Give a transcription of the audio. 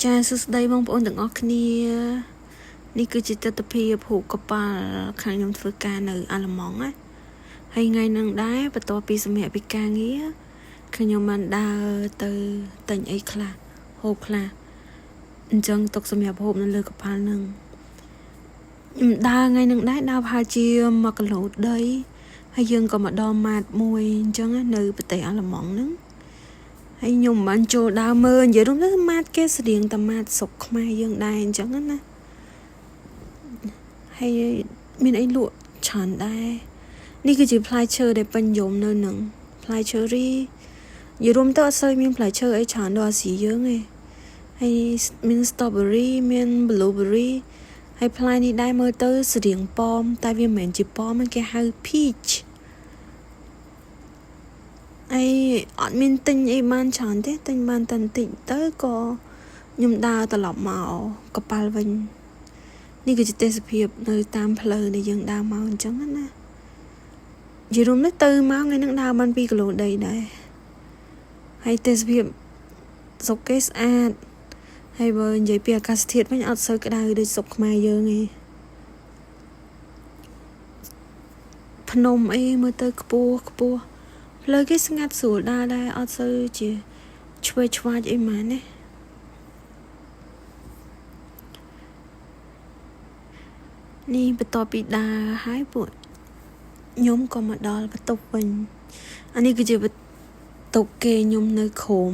ចាសួស្តីបងប្អូនទាំងអស់គ្នានេះគឺជាទស្សនវិជ្ជាភូកប៉ាល់ខាងខ្ញុំធ្វើការនៅអាល្លឺម៉ង់ណាហើយថ្ងៃនឹងដែរបន្ទាប់ពីសម្រាប់ពីការងារខ្ញុំបានដើរទៅទិញអីខ្លះហូបខ្លះអញ្ចឹងទុកសម្រាប់ហូបនៅលើកប៉ាល់នឹងខ្ញុំដើរថ្ងៃនឹងដែរដើរប្រហែលជា1គីឡូដីហើយយើងក៏មកដល់ម៉ាតមួយអញ្ចឹងនៅប្រទេសអាល្លឺម៉ង់ហ្នឹងហើយខ្ញុំបានចូលដើរមើលនិយាយរួមទៅម៉ាតគេស្រៀងតែម៉ាតស្រុកខ្មែរយើងដែរអញ្ចឹងណាហើយមានអីលក់ច្រើនដែរនេះគឺជាផ្លែឈើដែលពេញនិយមនៅនឹងផ្លែឈើរីនិយាយរួមទៅអត់សូវមានផ្លែឈើអីច្រើនដូចអាស៊ីយើងទេហើយមាន strawberry មាន blueberry ហើយផ្លែនេះដែរមើលទៅស្រៀងប៉មតែវាមិនមែនជាប៉មគេហៅ peachអីអត់មានទិញអីបានច្រើនទេទិញបានតែបន្តិចទៅក៏ខ្ញុំដើរត្រឡប់មកកប៉ាល់វិញនេះគឺជាទេសភាពនៅតាមផ្លូវដែលយើងដើរមកអញ្ចឹងណានិយាយរួមទៅមកថ្ងៃហ្នឹងដើរបាន2គីឡូដីដែរហើយទេសភាពស្រុកគេស្អាតហើយបើនិយាយពីអាកាសធាតុវិញអត់សូវក្តៅដូចស្រុកខ្មែរយើងទេភ្នំអីមើលទៅខ្ពស់ផ្លូវគេស្ងាត់ស្រួលដែរអត់សូវជាឆ្វេងឆ្វាចអីហ្មងណានេះបន្ទាប់ពីដើរហើយពួកខ្ញុំក៏មកដល់បន្ទប់វិញអានេះគឺជាបន្ទប់គេខ្ញុំនៅឃុំ